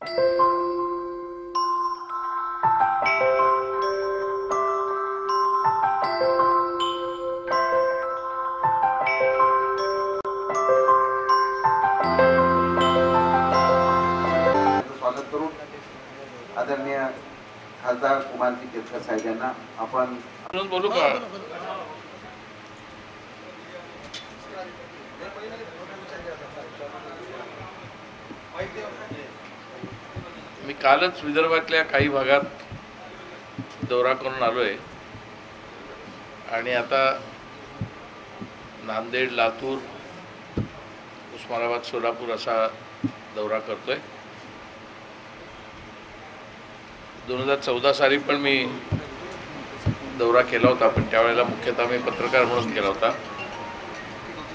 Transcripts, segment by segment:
स्वागत करू आदरणीय खासदार कुमारजी केतकर साहेब यांना आपण बोलू का? मी कालच विदर्भातल्या काही भागात दौरा करून आलोय आणि आता नांदेड, लातूर, उस्मानाबाद, सोलापूर असा दौरा करतोय। 2014 साली पण मी दौरा केला होता, पण त्यावेळेला मुख्यतः मी पत्रकार म्हणून केला होता।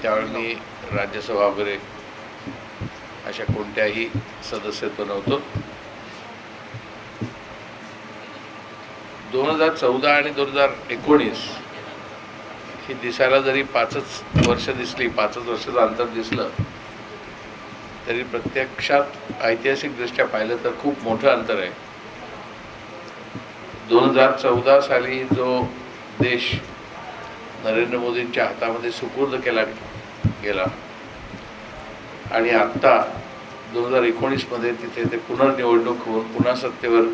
त्यावेळी मी राज्यसभा वगैरे अशा कोणत्याही सदस्यत्व नव्हतो। 2014 आणि 2019 ही दिसायला जरी 5च वर्ष दिसली, 5च वर्षाचं अंतर दिसलं, तरी प्रत्यक्षात ऐतिहासिकदृष्ट्या पाहिलं तर खूप मोठं अंतर आहे। 2014 साली जो देश नरेंद्र मोदींच्या हातामध्ये सुपूर्द केला गेला आणि आत्ता 2019 मध्ये तिथे ते पुनर्निवडणूक होऊन पुन्हा सत्तेवर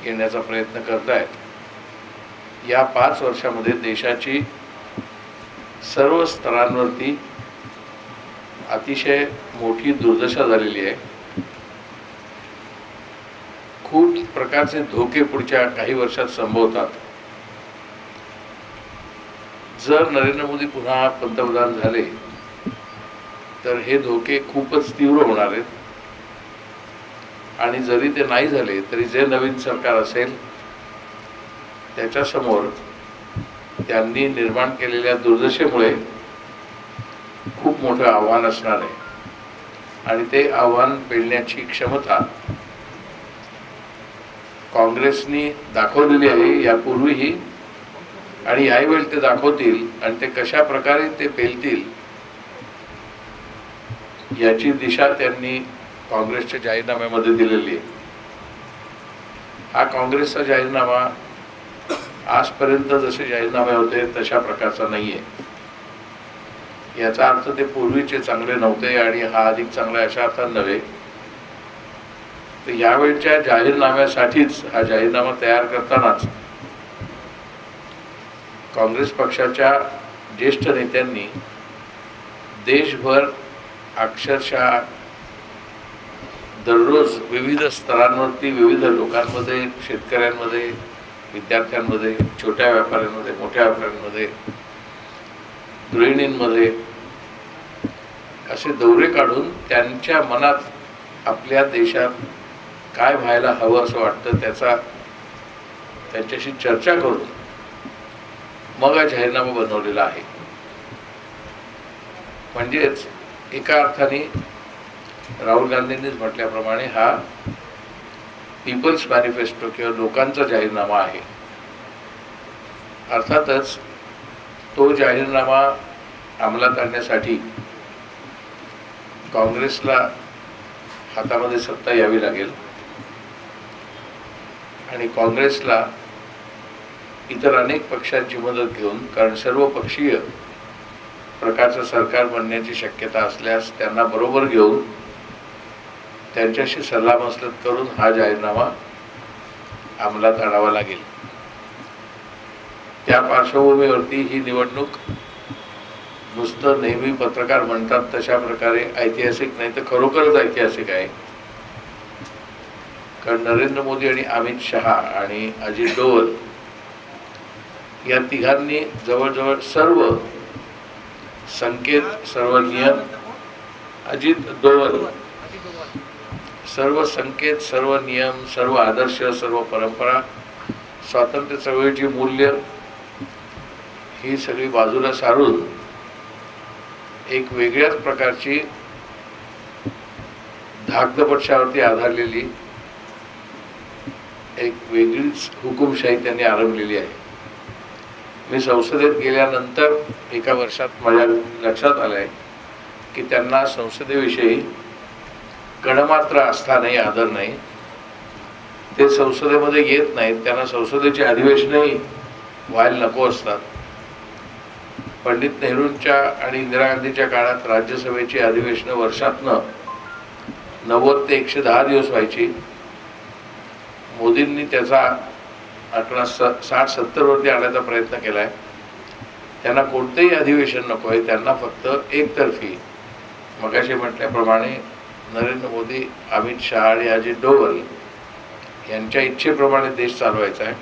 येण्याचा प्रयत्न करतायत। या 5 वर्षामध्ये देशाची सर्व स्तरांवरती अतिशय मोठी दुर्दशा झालेली आहे। खूप प्रकारचे धोके पुढच्या काही वर्षात संभवतात। जर नरेंद्र मोदी पुन्हा पंतप्रधान झाले तर हे धोके खूपच तीव्र होणार आहेत आणि जरी ते नाही झाले तरी जे नवीन सरकार असेल त्याच्यासमोर त्यांनी निर्माण केलेल्या दुर्दशेमुळे खूप मोठं आव्हान असणार आहे आणि ते आव्हान पेलण्याची क्षमता काँग्रेसनी दाखवलेली आहे यापूर्वीही, आणि यावेळी ते दाखवतील आणि ते कशा प्रकारे ते पेलतील याची दिशा त्यांनी काँग्रेसच्या जाहीरनाम्यामध्ये दिलेली आहे। हा काँग्रेसचा जाहीरनामा आजपर्यंत जसे जाहीरनामे होते तशा प्रकारचा नाहीये। याचा अर्थ ते पूर्वीचे चांगले नव्हते आणि हा अधिक चांगला अशा अर्थात नव्हे। तर यावेळच्या जाहीरनाम्यासाठीच हा जाहीरनामा तयार करतानाच काँग्रेस पक्षाच्या ज्येष्ठ नेत्यांनी देशभर अक्षरशः दररोज विविध स्तरांवरती विविध लोकांमध्ये, शेतकऱ्यांमध्ये, विद्यार्थ्यांमध्ये, छोट्या व्यापाऱ्यांमध्ये, मोठ्या व्यापाऱ्यांमध्ये, गृहिणींमध्ये असे दौरे काढून त्यांच्या मनात आपल्या देशात काय व्हायला हवं असं वाटतं त्याचा त्यांच्याशी चर्चा करून मग हा जाहीरनामा बनवलेला आहे। म्हणजेच एका अर्थाने राहुल गांधींनीच म्हटल्याप्रमाणे हा पीपल्स मॅनिफेस्टो किंवा लोकांचा जाहीरनामा आहे। अर्थातच तो जाहीरनामा अंमलात आणण्यासाठी काँग्रेसला हातामध्ये सत्ता यावी लागेल आणि काँग्रेसला इतर अनेक पक्षांची मदत घेऊन, कारण सर्वपक्षीय प्रकारचं सरकार बनण्याची शक्यता असल्यास त्यांना बरोबर घेऊन त्यांच्याशी सल्लामसलत करून हा जाहीरनामा अंमलात आणावा लागेल। त्या पार्श्वभूमीवरती ही निवडणूक नुसतं नेहमी पत्रकार म्हणतात तशा प्रकारे ऐतिहासिक नाही तर खरोखरच ऐतिहासिक आहे। कारण नरेंद्र मोदी आणि अमित शहा आणि अजित डोवल या तिघांनी जवळजवळ सर्व संकेत, सर्व नियम, अजित डोवल सर्व संकेत, सर्व नियम, सर्व आदर्श, सर्व परंपरा, स्वातंत्र्य चळवळीची मूल्य ही सगळी बाजूला सारून एक वेगळ्याच प्रकारची धाकदपटशावरती आधारलेली एक वेगळीच हुकुमशाही त्यांनी आरंभलेली आहे। मी संसदेत गेल्यानंतर एका वर्षात माझ्या लक्षात आलंय की त्यांना संसदेविषयी गणमात्र आस्था नाही, आदर नाही. ते संसदेमध्ये येत नाहीत, त्यांना संसदेची अधिवेशनही व्हायला नको असतात. पंडित नेहरूंच्या आणि इंदिरा गांधीच्या काळात राज्यसभेची अधिवेशनं वर्षातनं 90 ते 110 दिवस व्हायची. मोदींनी त्याचा आकडा 60-70 वरती आणायचा प्रयत्न केलाय. त्यांना कोणतेही अधिवेशन नको आहे, त्यांना फक्त एकतर्फी मगाशी म्हटल्याप्रमाणे नरेंद्र मोदी, अमित शहा आणि अजित डोवल यांच्या इच्छेप्रमाणे देश चालवायचा आहे.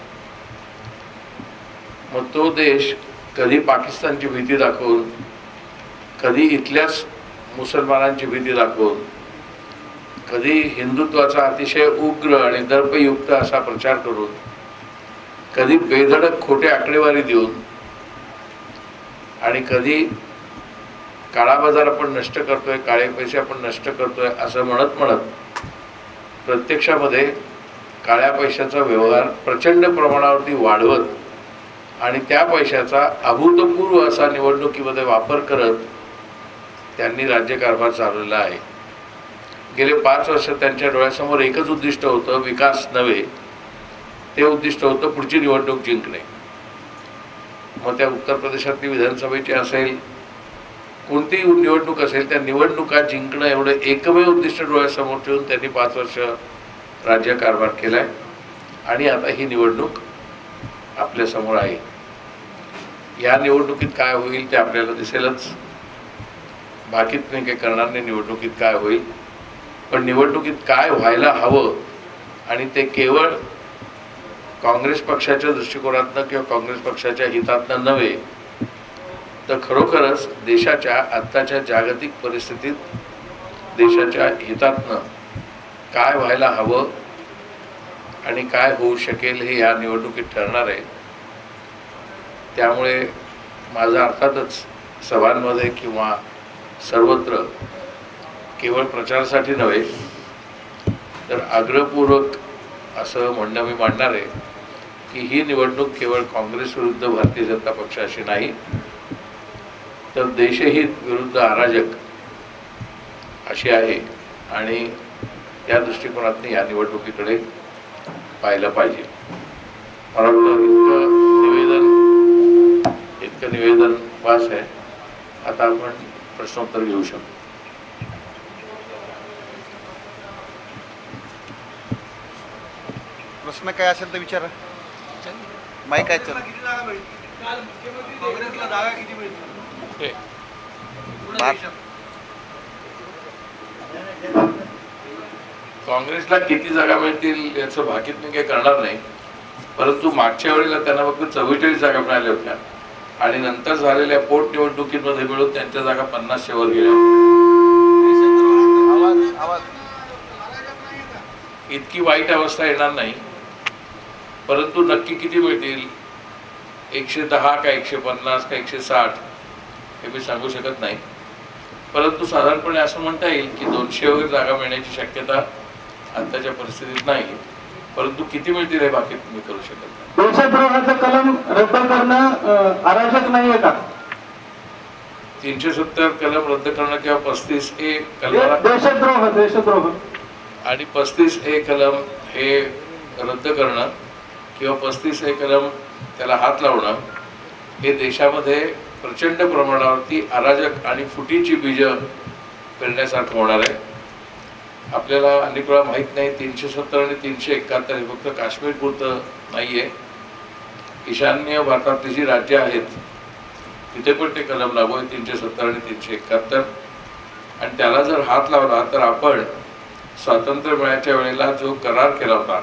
मग तो देश कधी पाकिस्तानची भीती दाखवून, कधी इथल्याच मुसलमानांची भीती दाखवून, कधी हिंदुत्वाचा अतिशय उग्र आणि दर्पयुक्त असा प्रचार करून, कधी बेधडक खोटे आकडेवारी देऊन आणि कधी काळा बाजार आपण नष्ट करतोय, काळे पैसे आपण नष्ट करतोय असं म्हणत म्हणत प्रत्यक्षामध्ये काळ्या पैशाचा व्यवहार प्रचंड प्रमाणावरती वाढवत आणि त्या पैशाचा अभूतपूर्व असा निवडणुकीमध्ये वापर करत त्यांनी राज्यकारभार चालवलेला आहे. गेले 5 वर्ष त्यांच्या डोळ्यासमोर एकच उद्दिष्ट होतं, विकास नव्हे. ते उद्दिष्ट होतं पुढची निवडणूक जिंकणे. मग त्या उत्तर प्रदेशातली विधानसभेची असेल, कोणतीही निवडणूक असेल, त्या निवडणुका जिंकणं एवढं एकमेव उद्दिष्ट डोळ्यासमोर ठेवून त्यांनी 5 वर्ष राज्यकारभार केलाय. आणि आता ही निवडणूक आपल्यासमोर आहे. या निवडणुकीत काय होईल ते आपल्याला दिसेलच. बाकीत मी काही करणार नाही निवडणुकीत काय होईल, पण निवडणुकीत काय व्हायला हवं आणि ते केवळ काँग्रेस पक्षाच्या दृष्टिकोनातनं किंवा काँग्रेस पक्षाच्या हितातनं नव्हे, तर खरोखरच देशाच्या आत्ताच्या जागतिक परिस्थितीत देशाच्या हितातनं काय व्हायला हवं आणि काय होऊ शकेल हे या निवडणुकीत ठरणार आहे. त्यामुळे माझं अर्थातच सभांमध्ये किंवा सर्वत्र केवळ प्रचारासाठी नव्हे, तर आग्रहपूर्वक असं म्हणणं मी मांडणार आहे की ही निवडणूक केवळ काँग्रेस विरुद्ध भारतीय जनता पक्षाशी नाही, तर देशहित विरुद्ध अराजक अशी आहे. आणि त्या दृष्टिकोनातून या निवडणुकीकडे पाहिलं पाहिजे. मला वाटतं इतकं निवेदन पास आहे. आता आपण प्रश्नोत्तर घेऊ शकतो. प्रश्न काय असेल तर विचारा. माईक काय चालू? काँग्रेसला किती जागा मिळतील याचं भाकीत मी काही करणार नाही, परंतु मागच्या वेळेला त्यांना फक्त 44 जागा मिळाल्या होत्या आणि नंतर झालेल्या पोटनिवडणुकीमध्ये मिळून त्यांच्या जागा 50च्या वर गेल्या. इतकी वाईट अवस्था येणार नाही, परंतु नक्की किती मिळतील, 110 का 150 का 160 हे मी सांगू शकत नाही. परंतु साधारणपणे असं म्हणता येईल की 200 वगैरे जागा मिळण्याची शक्यता आताच्या परिस्थितीत नाही. परंतु किती मिळतील हे बाकीत मी करू शकत नाही. देशद्रोहाचं कलम रद्द करणं अराजक नाहीये का? 370 कलम रद्द करणं किंवा 35A कलम देशद्रोह आणि 35A कलम हे रद्द करणं किंवा 35A कलम त्याला हात लावणं हे देशामध्ये प्रचंड प्रमाणावरती अराजक आणि फुटीची बीजं पेरण्यासारखं होणार आहे. आपल्याला अनेक वेळा माहीत नाही 370 आणि 371 हे फक्त काश्मीर पुरतं नाही आहे. ईशान्य भारतातली जी राज्य आहेत तिथे पण ते कलम लागू आहे 370 आणि 371. आणि त्याला जर हात लावला तर आपण स्वातंत्र्य मिळायच्या वेळेला जो करार केला होता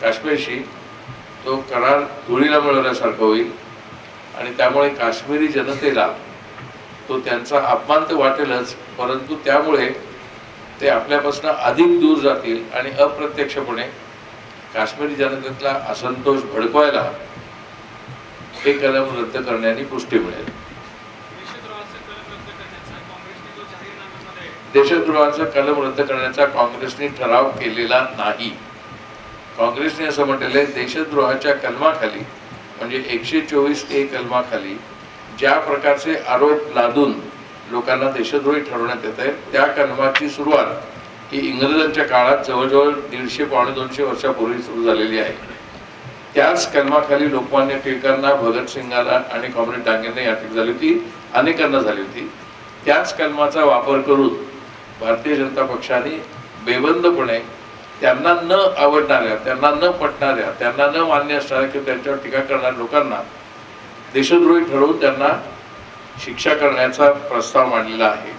काश्मीरशी, तो करार धुळीला मिळवण्यासारखं होईल. आणि त्यामुळे काश्मीरी जनतेला तो त्यांचा अपमान तर वाटेलच, परंतु त्यामुळे ते आपल्यापासून अधिक दूर जातील आणि अप्रत्यक्षपणे काश्मीरी जनतेतला असंतोष भडकवायला हे कलम रद्द करण्याने पुष्टी मिळेल. देशद्रोहाचा कलम रद्द करण्याचा काँग्रेसने ठराव केलेला नाही. काँग्रेसने असं म्हटलेलं आहे, देशद्रोहाच्या कलमाखाली म्हणजे 124A कलमाखाली ज्या प्रकारचे आरोप लादून लोकांना देशद्रोही ठरवण्यात येत आहे, त्या कलमाची सुरुवात ही इंग्रजांच्या काळात जवळजवळ 150 पावणे 200 वर्षापूर्वी सुरू झालेली आहे. त्याच कलमाखाली लोकमान्य टिळकांना, भगतसिंगाला आणि कॉम्रेड डांगेंना अटक झाली होती, अनेकांना झाली होती. त्याच कलमाचा वापर करून भारतीय जनता पक्षाने बेबंदपणे त्यांना न आवडणाऱ्या, त्यांना न पटणाऱ्या, त्यांना न मान्य असणाऱ्या किंवा त्यांच्यावर टीका करणाऱ्या लोकांना देशद्रोही ठरवून त्यांना शिक्षा करण्याचा प्रस्ताव मांडलेला आहे.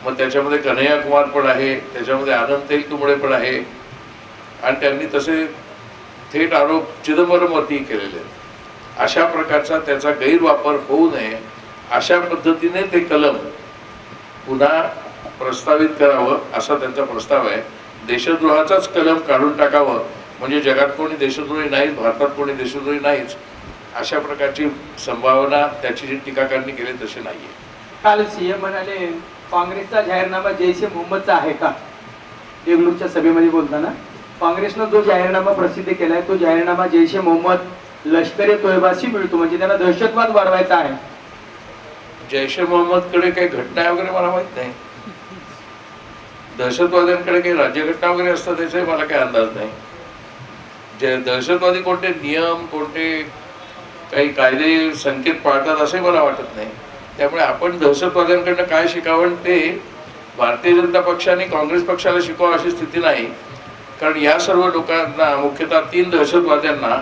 मग त्याच्यामध्ये कन्हैया कुमार पण आहे, त्याच्यामध्ये आनंद तेलतुंबडे पण आहे आणि त्यांनी तसे थेट आरोप चिदंबरमवरती केलेले आहेत. अशा प्रकारचा त्याचा गैरवापर होऊ नये अशा पद्धतीने ते कलम पुन्हा प्रस्तावित करावं असा त्यांचा प्रस्ताव आहे. देशद्रोहाचाच कलम काढून टाकावं म्हणजे जगात कोणी देशद्रोही नाहीत, भारतात कोणी देशद्रोही नाहीच अशा प्रकारची संभावना त्याची जी टीकाकारांनी केली तशी नाहीये. काल सीएम म्हणाले काँग्रेसचा जाहीरनामा जैश ए मोहम्मदचा आहे का? देगलूरच्या सभेमध्ये बोलताना काँग्रेसनं जो जाहीरनामा प्रसिद्ध केलाय तो जाहीरनामा जैश ए मोहम्मद, लष्कर ए तोयबाशी मिळतो म्हणजे त्यांना दहशतवाद वाढवायचा आहे. जैश ए मोहम्मद कडे काही घटना वगैरे मला माहित नाही. दहशतवाद्यांकडे काही राज्यघटना वगैरे असतात त्याचाही मला काही अंदाज नाही. जे दहशतवादी कोणते नियम, कोणते काही कायदे संकेत पाळतात असंही मला वाटत नाही. त्यामुळे आपण दहशतवाद्यांकडनं काय शिकावं ते भारतीय जनता पक्षाने काँग्रेस पक्षाला शिकवावं अशी स्थिती नाही. कारण या सर्व लोकांना, मुख्यतः 3 दहशतवाद्यांना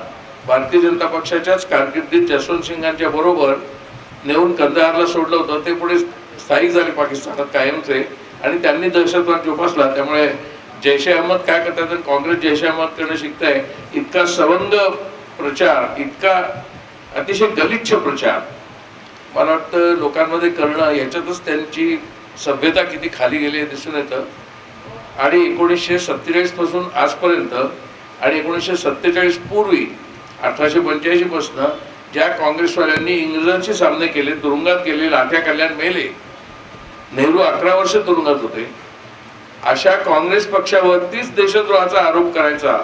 भारतीय जनता पक्षाच्याच कारकिर्दीत जसवंत सिंगांच्या बरोबर नेऊन कंदाहारला सोडलं होतं. ते पुढे स्थायिक झाले पाकिस्तानात कायमचे आणि त्यांनी दहशतवाद जोपासला. त्यामुळे जैश ए अहमद काय करतात आणि काँग्रेस जैश ए अहमद कडे शिकताय. इतका सवंग प्रचार, इतका अतिशय गलिच्छ प्रचार मला वाटतं लोकांमध्ये करणं, याच्यातच त्यांची सभ्यता किती खाली गेली हे दिसून येतं. आणि 1947 पासून आजपर्यंत आणि 1947 पूर्वी 1885 पासून ज्या काँग्रेसवाल्यांनी इंग्रजांशी सामने केले, तुरुंगात गेले, लाठ्या कल्याण मेले, नेहरू 11 वर्ष तुरुंगात होते, अशा काँग्रेस पक्षावरतीच देशद्रोहाचा आरोप करायचा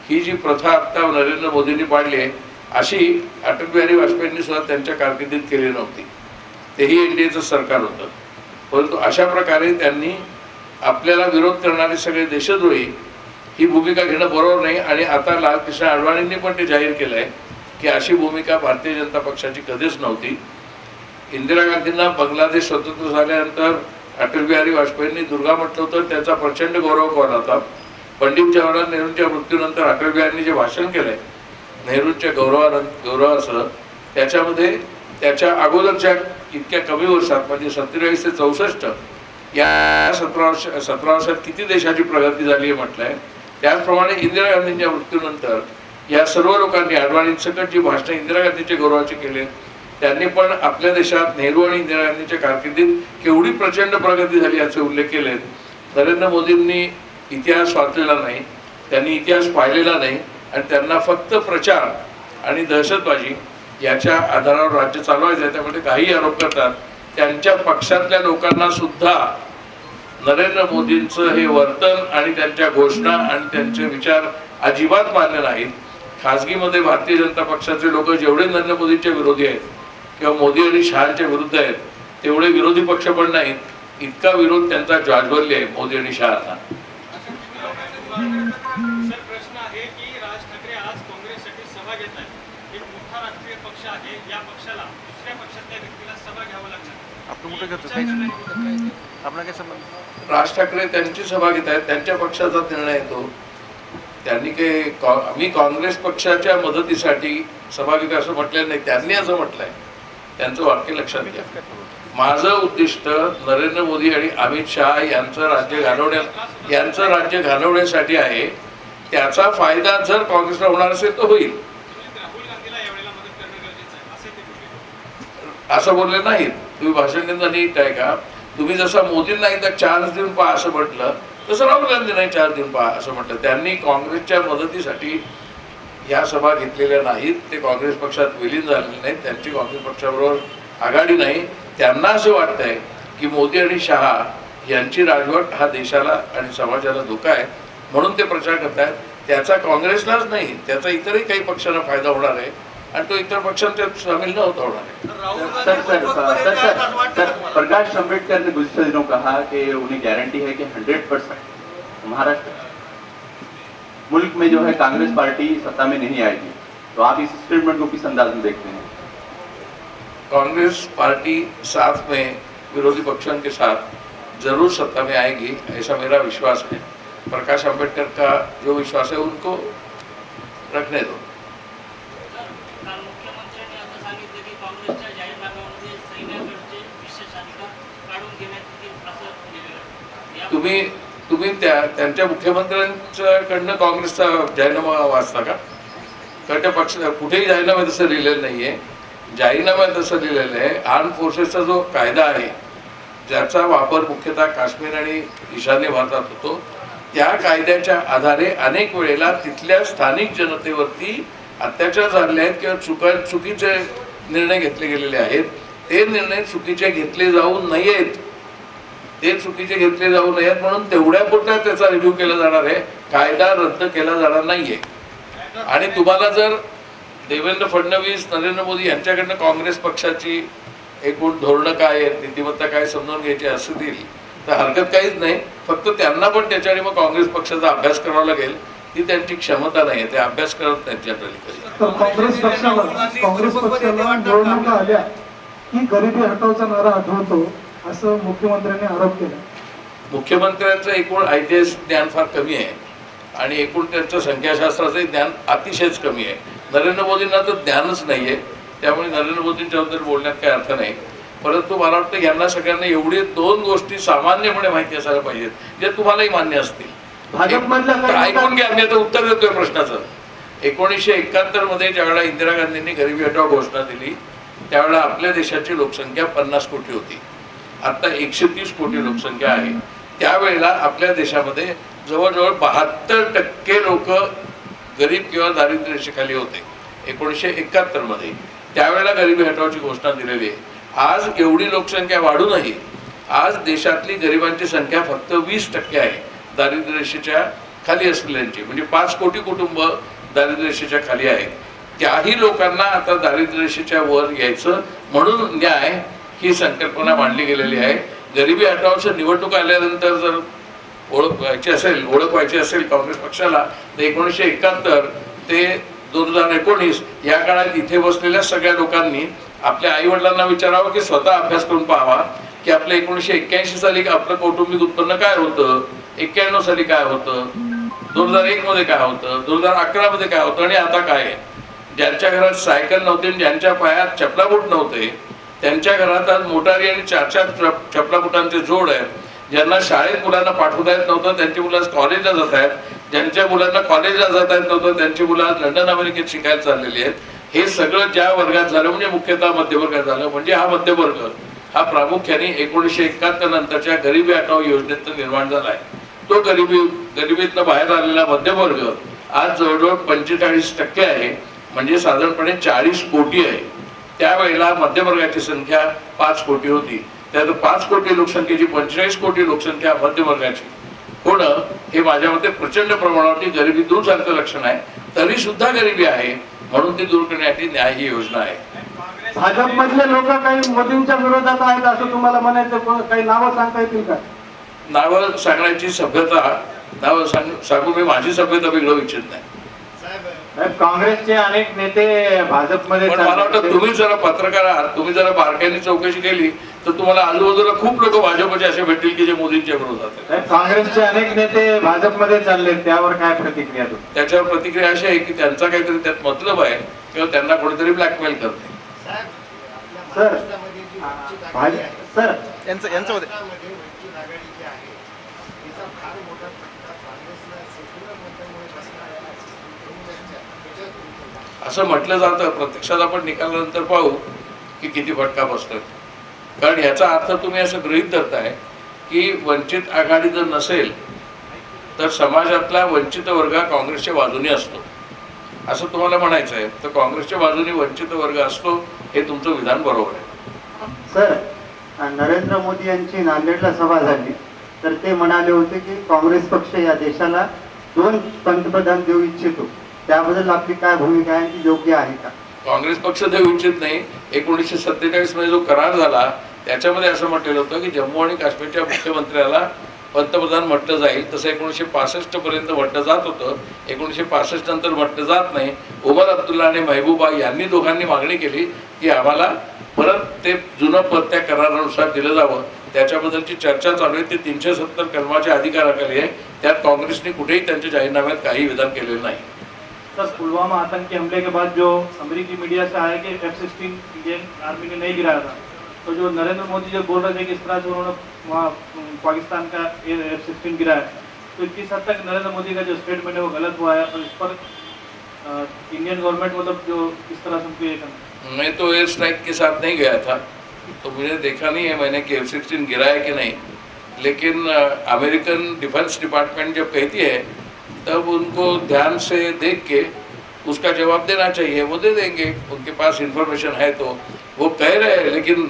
ही जी प्रथा आता नरेंद्र मोदींनी पाडली आहे अशी अटल बिहारी वाजपेयींनी सुद्धा त्यांच्या कारकिर्दीत केली नव्हती. तेही एनडीएचं सरकार होतं. परंतु अशा प्रकारे त्यांनी आपल्याला विरोध करणारे सगळे देशद्रोही ही भूमिका घेणं बरोबर नाही. आणि आता लालकृष्ण अडवाणींनी पण ते जाहीर केलं आहे की अशी भूमिका भारतीय जनता पक्षाची कधीच नव्हती. इंदिरा गांधींना बांगलादेश स्वतंत्र झाल्यानंतर अटल बिहारी वाजपेयींनी दुर्गा म्हटलं होतं, त्याचा प्रचंड गौरव केला होता. पंडित जवाहरलाल नेहरूंच्या मृत्यूनंतर अटल बिहारींनी जे भाषण केलंय नेहरूंच्या गौरवाचं, त्याच्यामध्ये त्याच्या अगोदरच्या इतक्या कमी वर्षात म्हणजे 47 ते 64 या 17 वर्षात किती देशाची प्रगती झाली आहे म्हटलंय. त्याचप्रमाणे इंदिरा गांधींच्या मृत्यूनंतर या सर्व लोकांनी अडवाणींसकट जी भाषणं इंदिरा गांधींच्या गौरवाचे केले, त्यांनी पण आपल्या देशात नेहरू आणि इंदिरा गांधींच्या कारकिर्दीत केवढी प्रचंड प्रगती झाली याचे उल्लेख केले. नरेंद्र मोदींनी इतिहास वाचलेला नाही, त्यांनी इतिहास पाहिलेला नाही आणि त्यांना फक्त प्रचार आणि दहशतबाजी याच्या आधारावर राज्य चालवायचं आहे. त्यामुळे काही आरोप करतात. त्यांच्या पक्षातल्या लोकांना सुद्धा नरेंद्र मोदींचं हे वर्तन आणि त्यांच्या घोषणा आणि त्यांचे विचार अजिबात मान्य नाहीत. खासगीमध्ये भारतीय जनता पक्षाचे लोक जेवढे नरेंद्र मोदींच्या विरोधी आहेत किंवा मोदी आणि शहांच्या विरुद्ध आहेत तेवढे विरोधी पक्ष पण नाहीत. इतका विरोध त्यांचा जाज्वल्य आहे मोदी आणि शहांना. प्रश्न आहे की राज ठाकरे आज काँग्रेससाठी सभा घेत आहेत. एक मोठा राष्ट्रीय पक्ष आहे, या पक्षाला दुसऱ्या पक्षातल्या व्यक्तीला सभा घ्यावं लागणार. आपण कुठे घेतो आपला काय संबंध? राज ठाकरे त्यांची सभा घेत आहेत, त्यांच्या पक्षाचा निर्णय येतो. त्यांनी आम्ही काँग्रेस पक्षाच्या मदतीसाठी सभा घेतो असं म्हटलेलं नाही, त्यांनी असं म्हटलंय. त्यांचं वाक्य लक्षात घ्या. माझं उद्दिष्ट नरेंद्र मोदी आणि अमित शहा यांचं राज्य घालवण्यासाठी आहे. त्याचा फायदा जर काँग्रेसला होणार असेल तर होईल राहुल गांधीला यावेळेला मदत करणं गरजेचं आहे असे ते बोलले. असं बोलले नाहीत. तुम्ही भाषण देताना नीट आहे का? तुम्ही जसा मोदींना एकदा चान्स देऊन पहा असं म्हटलं तसं राहुल गांधींनाही चान्स देऊन पहा असं म्हटलं. त्यांनी काँग्रेसच्या मदतीसाठी या सभा घेतलेल्या नाहीत. ते काँग्रेस पक्षात विलीन झालेले नाहीत. त्यांची काँग्रेस पक्षाबरोबर आघाडी नाही. त्यांना असं वाटतंय की मोदी आणि शहा यांची राजवट हा देशाला आणि समाजाला धोका आहे म्हणून ते प्रचार करतायत. त्याचा काँग्रेसलाच नाही, त्याचा इतरही काही पक्षांना फायदा होणार आहे आणि तो इतर पक्षांच्यात सामील न होता होणार है। प्रकाश आंबेडकर ने गुज़िश्ता दिनों कहा कि उन्हें गारंटी है कि 100% महाराष्ट्र मुल्क में जो है कांग्रेस पार्टी सत्ता में नहीं आएगी, तो आप इस स्टेटमेंट को किस अंदाज में देखते हैं? कांग्रेस पार्टी साथ में विरोधी पक्षों के साथ जरूर सत्ता में आएगी, ऐसा मेरा विश्वास है। प्रकाश आंबेडकर का जो विश्वास है उनको रखने दो। काल मुख्यमंत्र्यांनी असं सांगितलं की काँग्रेसच्या जाहीरनाम्यामध्ये सैन्याकडचे विशेषाधिकार काढून घेण्यात येतील असं लिहिलेलं आहे। तुम्ही त्यांच्या मुख्यमंत्र्यांच्याकडनं काँग्रेसचा जाहीरनामा वाचता का? कारण त्या पक्ष कुठेही जाहीरनाम्यात तसं लिहिलेलं नाहीये। जाहीरनाम्यात तसं लिहिलेलं आहे आर्म फोर्सेसचा जो कायदा आहे ज्याचा वापर मुख्यतः काश्मीर आणि ईशान्य भारतात होतो, त्या कायद्याच्या आधारे अनेक वेळेला तिथल्या स्थानिक जनतेवरती अत्याचार झाले आहेत किंवा चुकीचे निर्णय घेतले गेलेले आहेत। ते निर्णय चुकीचे घेतले जाऊ नयेत, म्हणून तेवढ्यापुरता त्याचा रिव्ह्यू केला जाणार आहे, कायदा रद्द केला जाणार नाहीये। आणि तुम्हाला जर देवेंद्र फडणवीस नरेंद्र मोदी यांच्याकडनं काँग्रेस पक्षाची एकूण धोरणं काय आहेत, नीतिमत्ता काय समजून घ्यायची असतील तर हरकत काहीच नाही। फक्त त्यांना पण त्याच्याने मग काँग्रेस पक्षाचा अभ्यास करावा लागेल, ती त्यांची क्षमता नाही, ते अभ्यास करत नाहीत जनरली कधी। तर काँग्रेस पक्षाला निवडणुका आल्या की गरिबी हटवचा नारा आठवतो असं मुख्यमंत्र्यांनी आरोप केला। मुख्यमंत्र्यांचं एकूण ऐतिहासिक ज्ञान फार कमी आहे आणि एकूण त्यांचं संख्याशास्त्राचं ज्ञान अतिशयच कमी आहे। नरेंद्र मोदींना तर ज्ञानच नाहीये, त्यामुळे नरेंद्र मोदींच्याबद्दल बोलण्यात काही अर्थ नाही। परंतु मला वाटतं यांना सगळ्यांना एवढे दोन गोष्टी सामान्यपणे माहिती असायला पाहिजेत जे तुम्हालाही मान्य असतील। ऐकून घ्या, मी आता उत्तर देतोय प्रश्नाचं। 1971 मध्ये ज्यावेळेला इंदिरा गांधींनी गरिबी हटाव घोषणा दिली त्यावेळेला आपल्या देशाची लोकसंख्या 50 कोटी होती, आता 130 कोटी लोकसंख्या आहे। त्यावेळेला आपल्या देशामध्ये जवळजवळ 72% लोक गरीब किंवा दारिद्र्य रेषेखाली होते 1971 मध्ये। त्यावेळेला गरिबी हटावची घोषणा दिलेली आहे। आज एवढी लोकसंख्या वाढूनही आज देशातली गरिबांची संख्या फक्त 20% आहे दारिद्र्य रेषेच्या खाली असलेल्यांची, म्हणजे 5 कोटी कुटुंब दारिद्र्य रेषेच्या खाली आहेत। त्याही लोकांना आता दारिद्र्य रेषेच्या वर यायचं म्हणून न्याय ही संकल्पना मांडली गेलेली आहे। गरिबी हटावच्या निवडणूक आल्यानंतर जर ओळख व्हायची असेल काँग्रेस पक्षाला तर 1971 ते 2019 या काळात इथे बसलेल्या सगळ्या लोकांनी आपल्या आई वडिलांना विचारावं की स्वतः अभ्यास करून पाहावा की आपलं 1981 साली आपलं कौटुंबिक उत्पन्न काय होतं, 91 साली काय होतं, 2001 मध्ये काय होतं, 2011 मध्ये काय होतं आणि आता काय आहे। ज्यांच्या घरात सायकल नव्हती, ज्यांच्या पायात चपलाबूट नव्हते, त्यांच्या घरात आज मोटारी आणि 4-4 चपलाबुटांचे जोड आहेत। ज्यांना शाळेत मुलांना पाठवता येत नव्हतं त्यांची मुलं कॉलेजला जात आहेत, ज्यांच्या मुलांना कॉलेजला जाता येत नव्हतं त्यांची मुलं आज लंडन अमेरिकेत शिकायला चाललेली आहेत। हे सगळं ज्या वर्गात झालं म्हणजे मुख्यतः मध्यवर्गात झालं, म्हणजे हा मध्यवर्ग हा प्रामुख्याने 1971 नंतरच्या गरिबी हटाव योजनेत निर्माण झाला आहे। तो गरिबीतनं बाहेर आलेला मध्यवर्ग आज जवळजवळ 45% आहे, म्हणजे साधारणपणे 40 कोटी आहे। त्यावेळेला मध्यवर्गाची संख्या 5 कोटी होती, त्यात 5 कोटी लोकसंख्येची 45 कोटी लोकसंख्या मध्यवर्गाची होणं हे माझ्या मते प्रचंड प्रमाणावरती गरिबी दूर झाल्याचं लक्षण आहे। तरी सुद्धा गरिबी आहे म्हणून ती दूर करण्यासाठी न्याय ही योजना आहे। भाजपमधले लोक काही मोदींच्या विरोधात आहेत असं तुम्हाला म्हणायचं, काही नावं सांगता येतील का? नावं सांगण्याची सभ्यता, नावं सांगून मी माझी सभ्यता बिघडवू इच्छित नाही। काँग्रेसचे अनेक नेते भाजपमध्ये, पण मला वाटतं तुम्ही जरा पत्रकार आहात, तुम्ही जरा बारकाईने चौकशी केली तर तुम्हाला आजूबाजूला खूप लोक भाजपचे असे भेटतील की जे मोदींच्या विरोधात आहेत। काँग्रेसचे अनेक नेते भाजपमध्ये चालले, त्यावर काय प्रतिक्रिया? त्याच्यावर प्रतिक्रिया अशी आहे की त्यांचा काहीतरी त्यात मतलब आहे किंवा त्यांना कोणीतरी ब्लॅकमेल करते। सर यांचं असं म्हटलं जातं, प्रत्यक्षात आपण निकालानंतर पाहू की किती फटका बसतोय। कारण ह्याचा अर्थ तुम्ही असं गृहीत धरताय की वंचित आघाडी जर नसेल तर समाजातला वंचित वर्ग काँग्रेसच्या बाजूने असतो असं तुम्हाला म्हणायचं आहे, तर काँग्रेसच्या बाजूने वंचित वर्ग असतो हे तुमचं विधान बरोबर आहे। सर, नरेंद्र मोदी यांची नांदेडला सभा झाली तर ते म्हणाले होते की काँग्रेस पक्ष या देशाला 2 पंतप्रधान देऊ इच्छितो, त्याबद्दल आपली काय भूमिका आहे, ती योग्य आहे का? काँग्रेस पक्ष देऊ इच्छित नाही। 1947 मध्ये जो करार झाला त्याच्यामध्ये असं म्हटलेलं होतं की जम्मू आणि काश्मीरच्या मुख्यमंत्र्याला पंतप्रधान म्हटलं जाईल, तसं 1965 पर्यंत म्हटलं जात होतं. 1965 नंतर म्हटलं जात नाही. उमर अब्दुल्ला आणि महबूबा यांनी दोघांनी मागणी केली की आम्हाला परत ते जुनं पद त्या करारानुसार दिलं जावं. त्याच्याबद्दलची चर्चा चालू आहे. ते 370 कलमाच्या अधिकाराखाली आहे. त्यात काँग्रेसने कुठेही त्यांच्या जाहीरनाम्यात काही विधान केलेलं नाही. सर, पुलवामा आतंकी हमले के बाद जो अमेरिकी मीडिया से आया कि F-16 इंडियन आर्मी ने नहीं गिराया था, तो जो नरेंद्र मोदी जो बोल रहे थे कि इस तरह से उन्होंने वहाँ पाकिस्तान का F-16 गिराया, तो किस हद तक नरेंद्र मोदी का जो स्टेटमेंट है वो गलत हुआ है और इस पर इंडियन गवर्नमेंट मतलब जो इस तरह से उनको ये करना? मैं तो एयर स्ट्राइक के साथ नहीं गया था, तो मुझे देखा नहीं है मैंने कि F-16 गिरा है कि नहीं. लेकिन अमेरिकन डिफेंस डिपार्टमेंट जब कहती है तब उनको ध्यान से देख के उसका जवाब देना चाहिए. वो दे देंगे, उनके पास इन्फॉर्मेशन है. तो वो कह रहे हैं लेकिन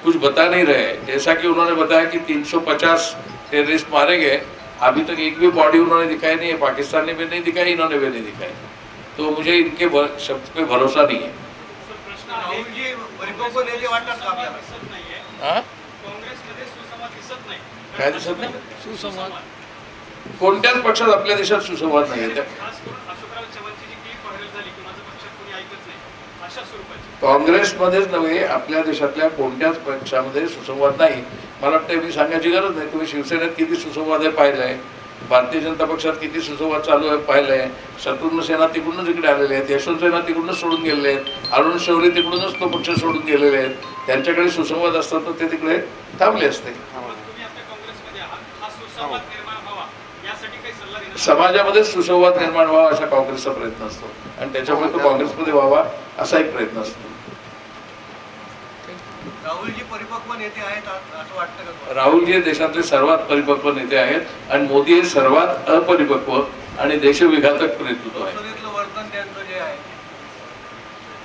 कुछ बता नहीं रहे. जैसा कि उन्होंने बताया कि 350 टेररिस्ट मारे गए, अभी तक एक भी बॉडी उन्होंने दिखाई नहीं है. पाकिस्तान ने भी नहीं दिखाई, इन्होंने भी नहीं दिखाई. तो मुझे इनके शब्द पे भरोसा नहीं है. काय दिसत नाही? सुसंवाद कोणत्याच पक्षात आपल्या देशात सुसंवाद नाही आहे. काँग्रेसमध्येच नव्हे, आपल्या देशातल्या कोणत्याच पक्षामध्ये सुसंवाद नाही. मला वाटतं मी सांगायची गरज नाही. तुम्ही शिवसेनेत किती सुसंवाद आहे पाहिलंय, भारतीय जनता पक्षात किती सुसंवाद चालू आहे पाहिलंय. शत्रुघ्न सिन्हा तिकडूनच इकडे आलेले आहेत, यशवंत सिन्हा तिकडूनच सोडून गेलेले आहेत, अरुण शौरी तिकडूनच तो पक्ष सोडून गेलेले आहेत. त्यांच्याकडे सुसंवाद असतात तर ते तिकडे थांबले असते. समाजामध्ये सुसंवाद निर्माण व्हावा असा काँग्रेसचा प्रयत्न असतो आणि त्याच्यामुळे तो काँग्रेसमध्ये व्हावा असा एक प्रयत्न असतो. राहुलजी परिपक्व नेते आहेत असं वाटतं का? राहुलजी देशातले सर्वात परिपक्व नेते आहेत आणि मोदी हे सर्वात अपरिपक्व आणि देशविघातक नेतृत्व आहे. संसदेतलं वर्तन त्यांचं जे आहे,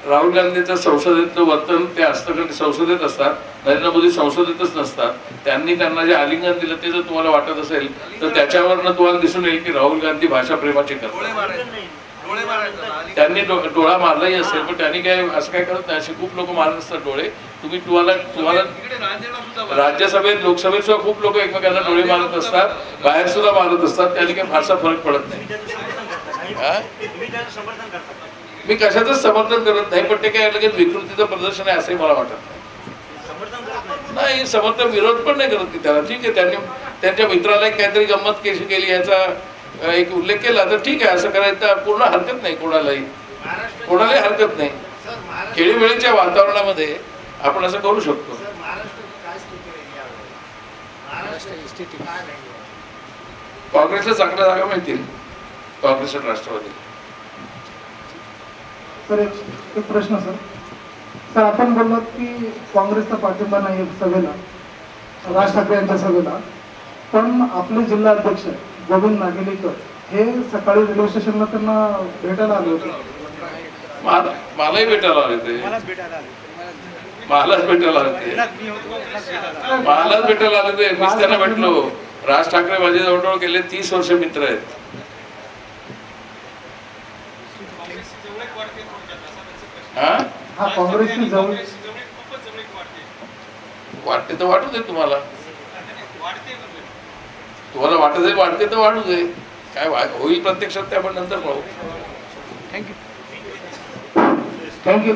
राहुल गांधीचं संसदेतलं वर्तन ते असतं कारण संसदेत असतात. नरेंद्र मोदी संसदेतच नसतात. त्यांनी त्यांना जे आलिंगन दिलं ते जर तुम्हाला वाटत असेल तर त्याच्यावरनं तुम्हाला दिसून येईल की राहुल गांधी भाषा प्रेमाचे करतात. त्यांनी डोळा मारलाही असेल पण त्यांनी काय असं काय करत नाही. असे खूप लोक मारत असतात डोळे. तुम्हाला राज्यसभेत लोकसभेत सुद्धा खूप लोक एकमेकांना डोळे मारत असतात, बाहेर सुद्धा मारत असतात. त्यांनी काही फारसा फरक पडत नाही. मी कशाचंच समर्थन करत नाही पण ते काय लगेच विकृतीचं प्रदर्शन आहे असंही मला वाटत नाही. समर्थन विरोध पण नाही करत की त्याला. ठीक आहे, त्यांनी त्यांच्या मित्राला काहीतरी गंमत केली याचा एक उल्लेख केला तर ठीक आहे, असं करायचं पूर्ण हरकत नाही. कोणालाही हरकत नाही. खेळीमेळीच्या वातावरणामध्ये आपण असं करू शकतो. काँग्रेसला चांगल्या जागा मिळतील, काँग्रेस आणि राष्ट्रवादी. सर एक प्रश्न सर आपण बोललात की काँग्रेसचा पाठिंबा नाही सभेला, राज ठाकरे यांच्या सभेला, पण आपले जिल्हा अध्यक्ष गोविंद नागेलीकर हे सकाळी रेल्वे स्टेशनला त्यांना भेटायला आले होते. मलाही भेटायला आले ते. मलाच भेटायला आले ते. मीच त्यांना भेटलो. राज ठाकरे माझे जवळजवळ गेले 30 वर्ष मित्र आहेत. काँग्रेसची जवळ वाटते तर वाटू दे. तुम्हाला वाटत आहे वाढते तर वाढू दे. काय होईल प्रत्यक्षात ते आपण नंतर पाहू. थँक्यू.